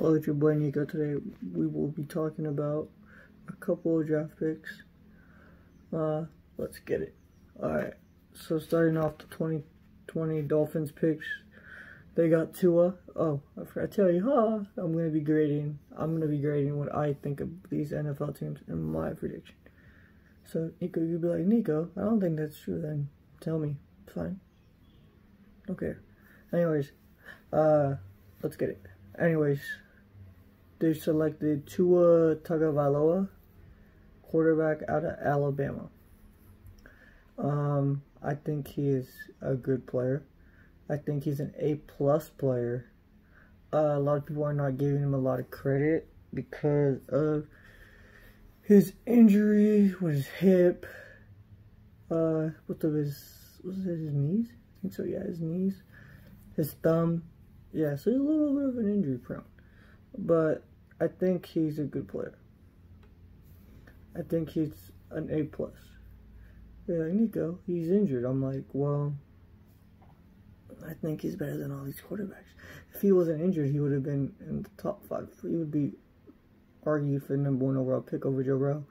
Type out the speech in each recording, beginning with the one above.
Hello, it's your boy Nico. Today we will be talking about a couple of draft picks. Let's get it. Alright, so starting off the 2020 Dolphins picks, they got Tua. Oh, I forgot to tell you, I'm gonna be grading what I think of these NFL teams in my prediction. So Nico, you'd be like, Nico, I don't think that's true. Then tell me. Fine. Okay. Anyways, let's get it. Anyways, they selected Tua Tagovailoa, quarterback out of Alabama. I think he is a good player. I think he's an A+ player. A lot of people are not giving him a lot of credit because of his injury with his hip. Was it his knees? I think so, yeah, his knees. His thumb. Yeah, so he's a little bit of an injury prone. But I think he's a good player. I think he's an A+. They're like, Nico, he's injured. I'm like, well, I think he's better than all these quarterbacks. If he wasn't injured, he would have been in the top 5. He would be argued for the #1 overall pick over Joe Burrow,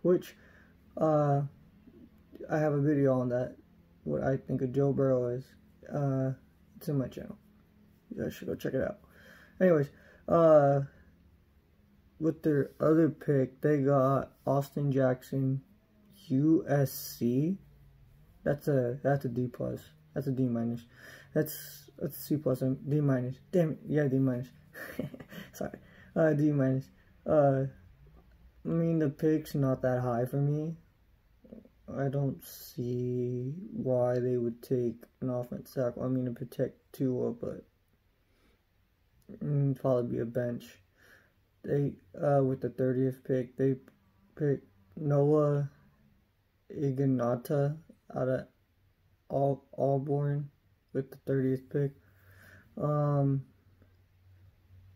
which I have a video on that, what I think of Joe Burrow is. It's in my channel. You guys should go check it out. Anyways, with their other pick, they got Austin Jackson, USC. That's a D+. That's a D-. That's a C+, D-. Damn it, yeah, D-. Sorry, D-. I mean, the pick's not that high for me. I don't see why they would take an offensive tackle. I mean, to protect Tua, but probably be a bench. They with the 30th pick, they picked Noah Ignata out of Auburn with the 30th pick.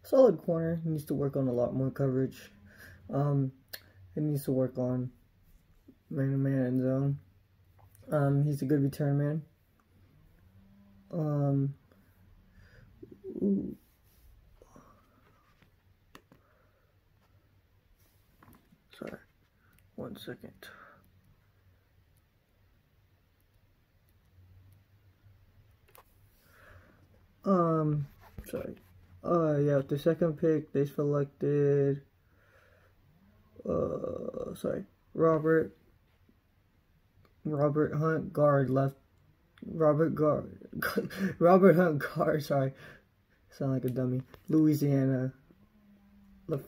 Solid corner. He needs to work on a lot more coverage. He needs to work on man-to-man end zone. He's a good return man. Sorry, 1 second. Sorry. Yeah, with the second pick, they selected, Robert Hunt, guard, left. Robert Hunt, guard, sorry. Sound like a dummy. Louisiana. I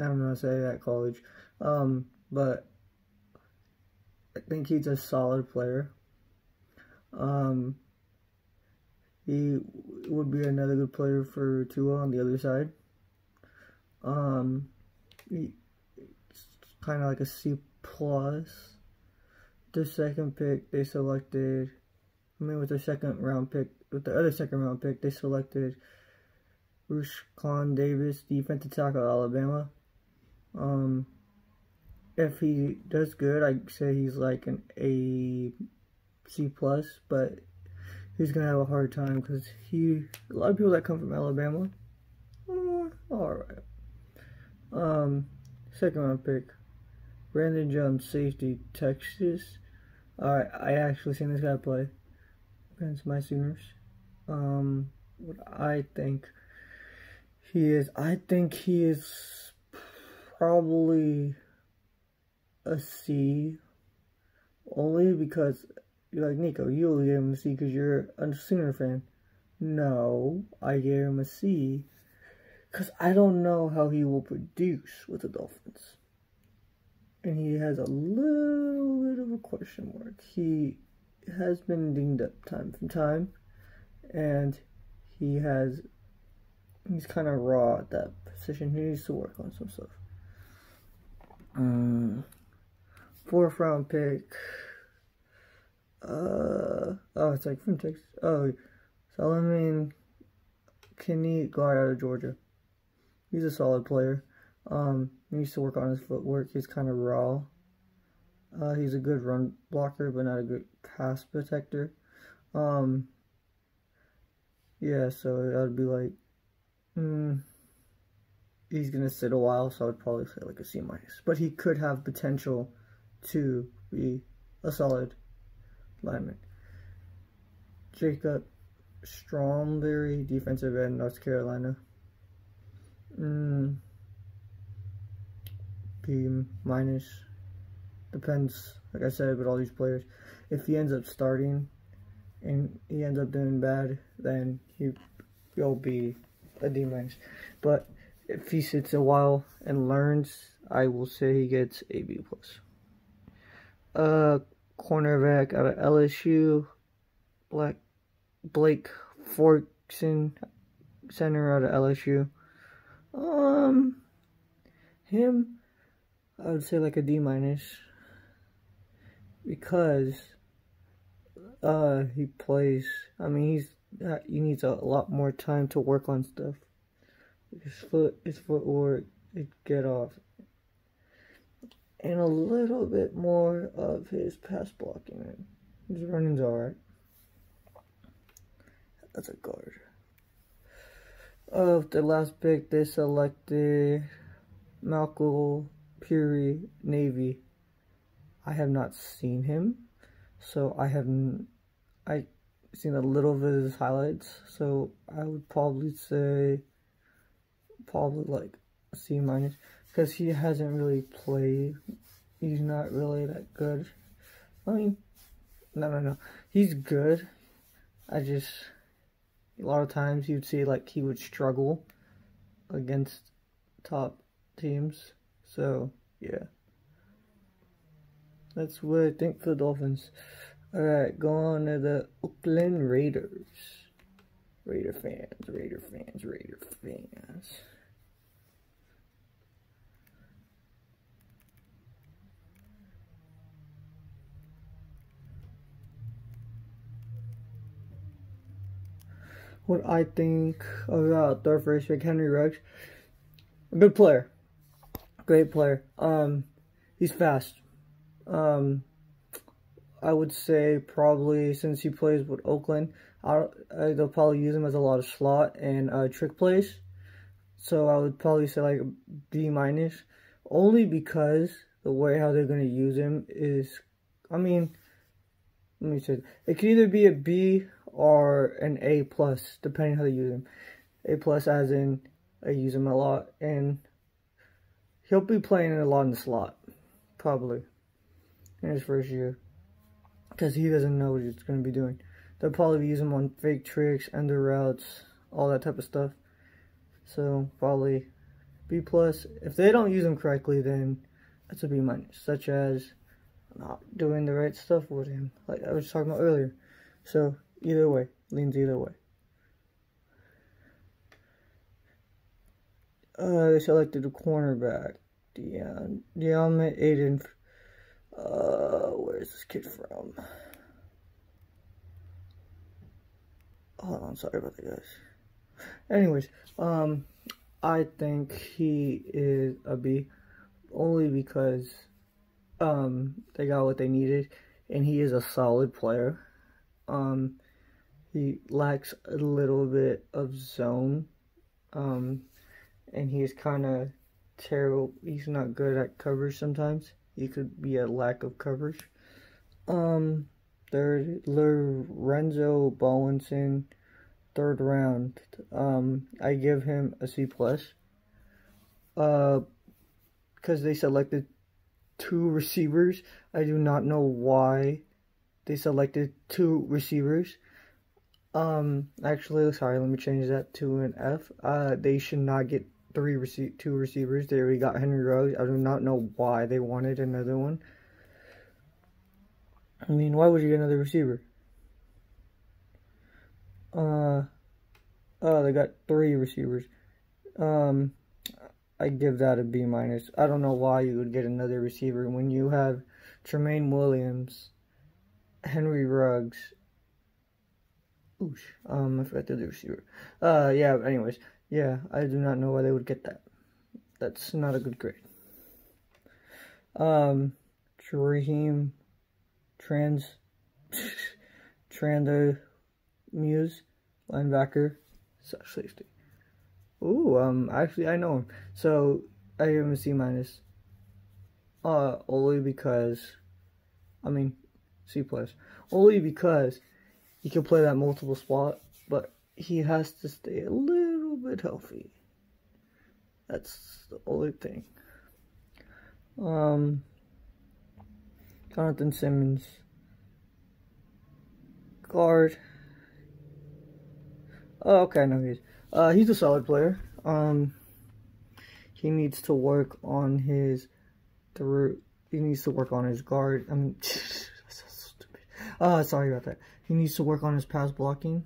don't know how to say that college. But I think he's a solid player. He would be another good player for Tua on the other side. He's kind of like a C+. The second pick, they selected, with the other second round pick, they selected Rushion Davis, defensive tackle of Alabama. If he does good, I'd say he's like an A, C+, but he's gonna have a hard time because a lot of people that come from Alabama, alright. Second round pick, Brandon Jones, safety, Texas. Alright, I actually seen this guy play against my Sooners. What I think he is probably a C, only because you're like, Nico, you'll give him a C because you're a Sooner fan. No, I gave him a C because I don't know how he will produce with the Dolphins. And he has a little bit of a question mark. He has been dinged up time from time, and he's kind of raw at that position. He needs to work on some stuff. 4th round pick. It's like from Texas. Solomon Kenny, guard out of Georgia. He's a solid player. He needs to work on his footwork. He's kind of raw. He's a good run blocker, but not a good pass protector. Yeah, so I'd be like, he's gonna sit a while, so I would probably say like a C minus. But he could have potential to be a solid lineman. Jacob Strawberry, defensive end, North Carolina. B minus. Depends, like I said, with all these players. If he ends up starting and he ends up doing bad, then he'll be a D minus. But if he sits a while and learns, I will say he gets a B plus. Cornerback out of LSU, Blake Forkson, center out of LSU. Him, I would say like a D minus, because he plays. I mean, he needs a lot more time to work on stuff. His footwork, his get off, and a little bit more of his pass blocking. His running's alright. That's a guard. Of the last pick, they selected Malcolm Puri, Navy. I have not seen him, so I've seen a little bit of his highlights, so I would probably say like a C minus, because he hasn't really played. He's not really that good. I mean, no, he's good. A lot of times you'd see like he would struggle against top teams. So yeah, that's what I think for the Dolphins. Alright, go on to the Oakland Raiders. Raider fans. What I think about third first pick, Henry Ruggs. A good player. Great player. He's fast. I would say probably, since he plays with Oakland, they'll probably use him as a lot of slot and trick plays. So I would probably say like a B minus, only because the way how they're gonna use him is, I mean, let me say, it could either be a B or an A plus, depending how they use him. A plus as in I use him a lot, and he'll be playing a lot in the slot, probably, in his first year, because he doesn't know what he's going to be doing. They'll probably use him on fake tricks, under routes, all that type of stuff. So probably B plus. If they don't use him correctly, then that's a B minus, such as not doing the right stuff with him, like I was talking about earlier. So either way, leans either way. They selected a cornerback, Deontay Aiden. Where is this kid from? Hold on, sorry about that, guys. Anyways, I think he is a B, only because they got what they needed, and he is a solid player. He lacks a little bit of zone, and he's kind of terrible. He's not good at coverage sometimes. He could be a lack of coverage. Third, Lorenzo Bowenson, third round. I give him a C plus. Because they selected 2 receivers. I do not know why they selected 2 receivers. Actually, sorry, let me change that to an F. They should not get 2 receivers. They already got Henry Ruggs. I do not know why they wanted another one. I mean, why would you get another receiver? They got 3 receivers. I give that a B minus. I don't know why you would get another receiver when you have Tremaine Williams, Henry Ruggs. Oosh, I forgot the other receiver. Yeah, anyways. Yeah, I do not know why they would get that. That's not a good grade. Raheem Tranda Muse, linebacker, safety. Ooh, actually, I know him. So, I give him a C minus. Only because, I mean, C plus. Only because he can play that multiple spot, but he has to stay a little bit healthy. That's the only thing. Jonathan Simmons, guard. Oh, okay, no, he's a solid player. He needs to work on his he needs to work on his guard. I mean, that's so stupid. Sorry about that. He needs to work on his pass blocking,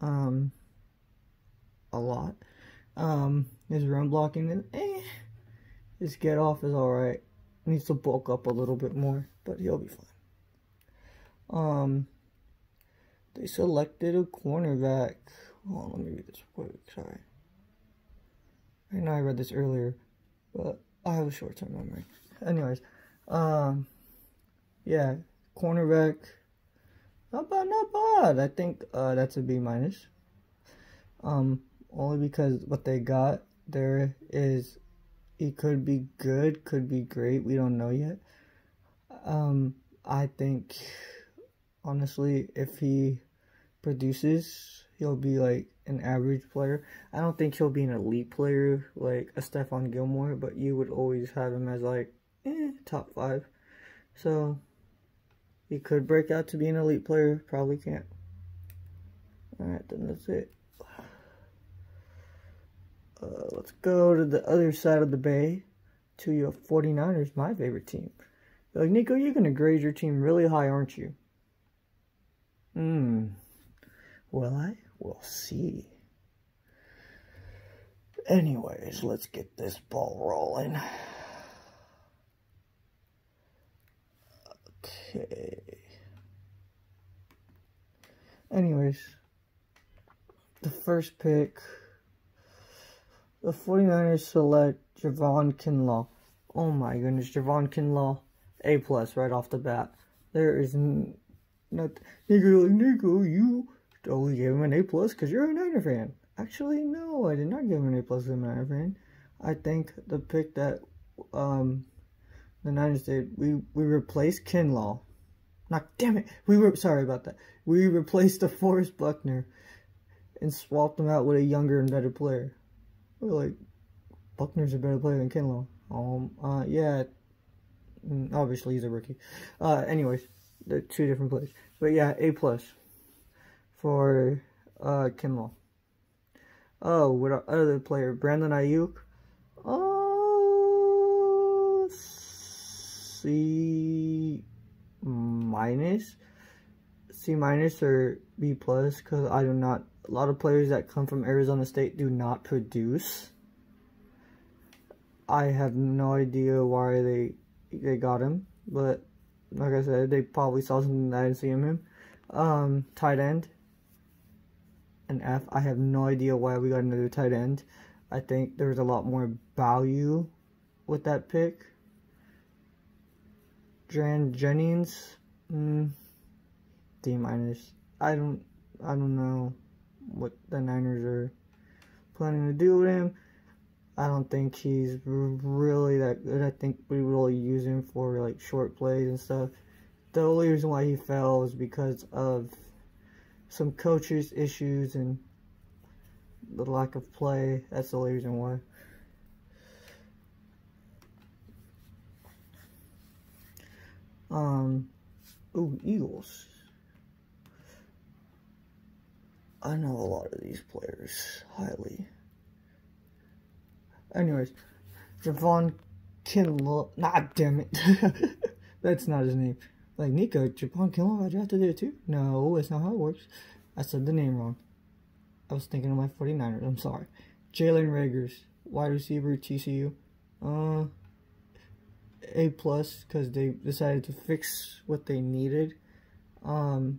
a lot. His run blocking, his get off is alright. Needs to bulk up a little bit more, but he'll be fine. They selected a cornerback. Hold on, let me read this quick. Sorry. I know I read this earlier, but I have a short-term memory. Anyways, yeah, cornerback. Not bad, not bad. I think that's a B minus. Only because what they got there is, it could be good, could be great. We don't know yet. I think, honestly, if he produces, he'll be like an average player. I don't think he'll be an elite player like a Stephon Gilmore, but you would always have him as like top 5. So he could break out to be an elite player, probably can't. Alright, then that's it. Let's go to the other side of the bay, to your 49ers, my favorite team. You're like, Nico, you're going to grade your team really high, aren't you? Well, I will see. Anyways, let's get this ball rolling. Okay. Anyways, the first pick, the 49ers select Javon Kinlaw. Oh my goodness, Javon Kinlaw, A+ right off the bat. There is not Nico, you only gave him an A+ because you're a Niner fan. Actually, no, I did not give him an A+ because I'm a Niner fan. I think the pick that the Niners did, we replaced Kinlaw. Damn it, sorry about that. We replaced DeForest Buckner and swapped him out with a younger and better player. We're like, Buckner's a better player than Kinlaw. Yeah, obviously he's a rookie. Anyways, they're 2 different players. But yeah, A+ for Kinlaw. Oh, with our other player, Brandon Ayuk. C minus or B+, because I do not. A lot of players that come from Arizona State do not produce. I have no idea why they got him, but like I said, they probably saw something that I didn't see in him. Tight end, an F. I have no idea why we got another tight end. I think there was a lot more value with that pick. Jennings, D-. I don't know what the Niners are planning to do with him. I don't think he's really that good. I think we really use him for like short plays and stuff. The only reason why he fell is because of some coaches' issues and the lack of play. That's the only reason why. Ooh, Eagles. I know a lot of these players highly. Anyways, Javon Kinlaw. Damn it. That's not his name. Like, Nico, Javon Kinlaw, I drafted there too? No, that's not how it works. I said the name wrong. I was thinking of my 49ers. I'm sorry. Jalen Reagor, wide receiver, TCU. A+, because they decided to fix what they needed. And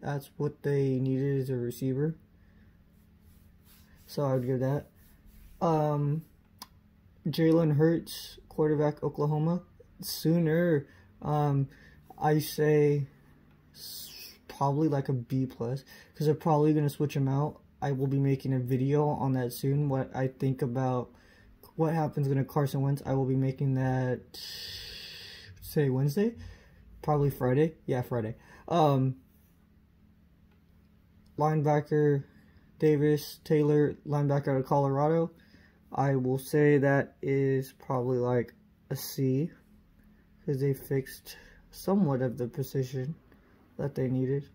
that's what they needed as a receiver. So I would give that. Jalen Hurts, quarterback, Oklahoma. Sooner, I say probably like a B+, because they're probably going to switch him out. I will be making a video on that soon. What I think about what happens when a Carson Wentz. I will be making that, say, Wednesday? Probably Friday. Yeah, Friday. Linebacker Davis Taylor, linebacker out of Colorado. I will say that is probably like a C, because they fixed somewhat of the position that they needed.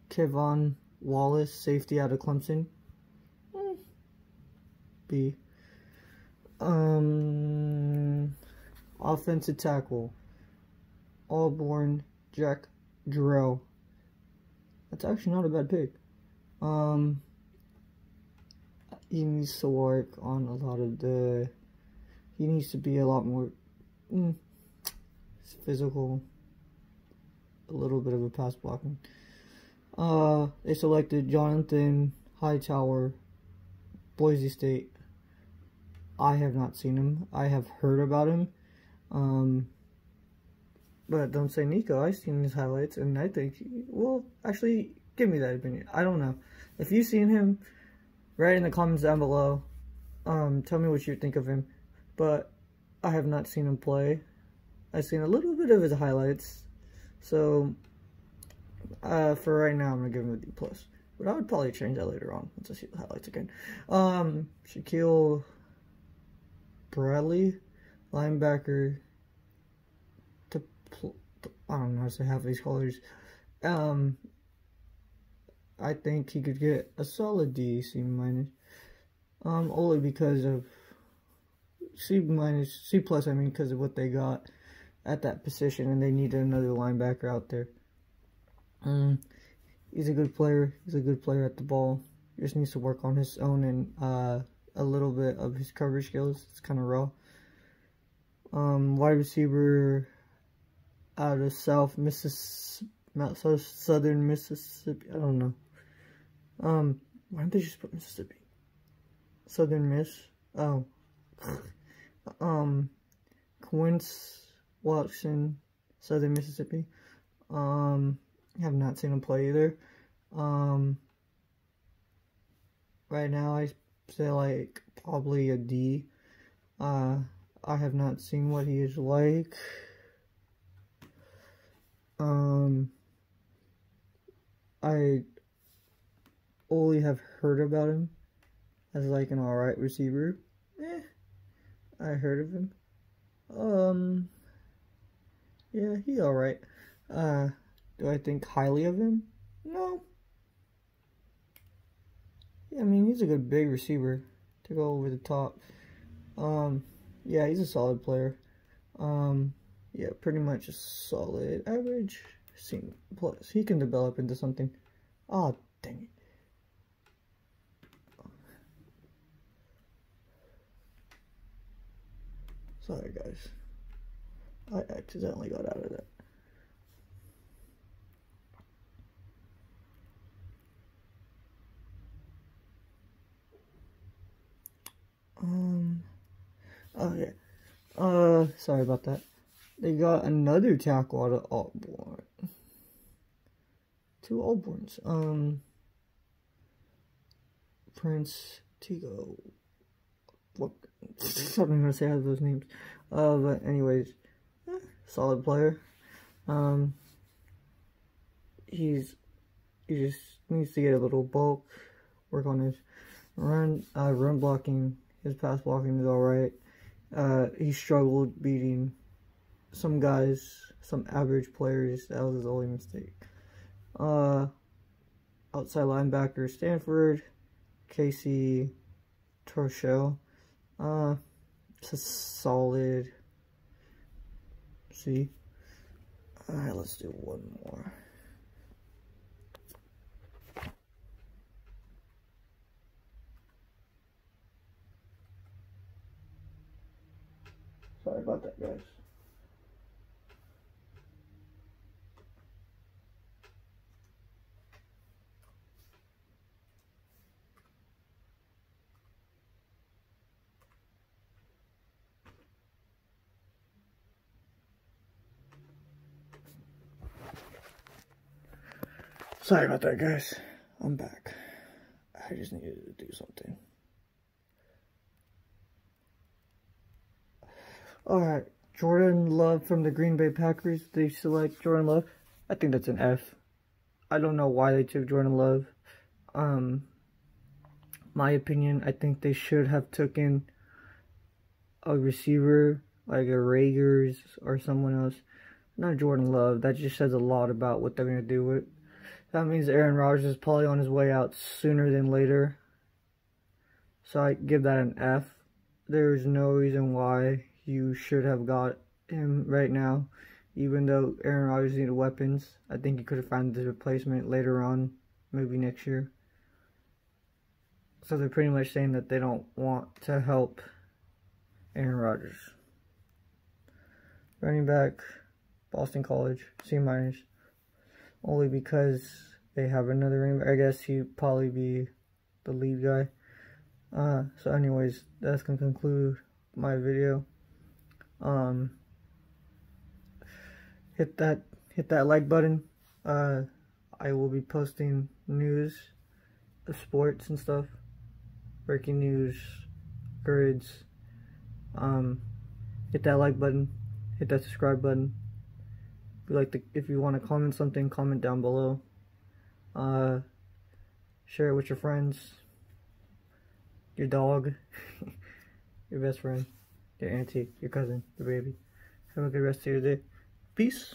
Kevon Wallace, safety out of Clemson. B. Offensive tackle, Auburn Jack Jarrell. That's actually not a bad pick. He needs to work on a lot of the. He needs to be a lot more physical. A little bit of a pass blocking. They selected Jonathan Hightower, Boise State. I have not seen him. I have heard about him. But don't say Nico. I've seen his highlights, and I think, well, actually, give me that opinion. I don't know. If you've seen him, write in the comments down below. Tell me what you think of him. But I have not seen him play. I've seen a little bit of his highlights. So, for right now, I'm going to give him a D+. But I would probably change that later on once I see the highlights again. Shaquille Bradley, linebacker. I don't know how to say half of these colors. I think he could get a solid D, C-. Only because of C+, I mean, because of what they got at that position, and they needed another linebacker out there. He's a good player. He's a good player at the ball. He just needs to work on his own and a little bit of his coverage skills. It's kind of raw. Wide receiver out of Southern Mississippi. I don't know. Why don't they just put Mississippi? Southern Miss. Oh. Quince Watson, Southern Mississippi. I have not seen him play either. Right now I say like probably a D. I have not seen what he is like. I only have heard about him as like an alright receiver. I heard of him. Yeah, he's alright. Do I think highly of him? No. Yeah, I mean, he's a good big receiver to go over the top. Yeah, he's a solid player. Yeah, pretty much a solid average. C+. He can develop into something. Oh, dang it. Sorry, guys. I accidentally got out of that. Oh, yeah. Sorry about that. They got another tackle out of Auburn. 2 Auburns. Prince Tigo. What? I don't know how to say half those names. But anyways, solid player. He just needs to get a little bulk, work on his run blocking. His pass blocking is alright. He struggled beating some guys, some average players. That was his only mistake. Outside linebacker, Stanford, Casey Torshell. It's a solid C. Alright, let's do one more. Sorry about that, guys. Sorry about that, guys. I'm back. I just needed to do something. Alright, Jordan Love from the Green Bay Packers. They select Jordan Love. I think that's an F. I don't know why they took Jordan Love. My opinion, I think they should have taken a receiver like a Rager's or someone else. Not Jordan Love. That just says a lot about what they're going to do with it. That means Aaron Rodgers is probably on his way out sooner than later. So I give that an F. There's no reason why you should have got him right now. Even though Aaron Rodgers needed weapons, I think you could have found the replacement later on, maybe next year. So they're pretty much saying that they don't want to help Aaron Rodgers. Running back, Boston College, C-. Only because they have another running back. I guess he'd probably be the lead guy. So anyways, that's going to conclude my video. Hit that like button. I will be posting news of sports and stuff. Breaking news, grids. Hit that like button. Hit that subscribe button. If you want to comment something, comment down below. Share it with your friends, your dog, your best friend, your auntie, your cousin, your baby. Have a good rest of your day. Peace.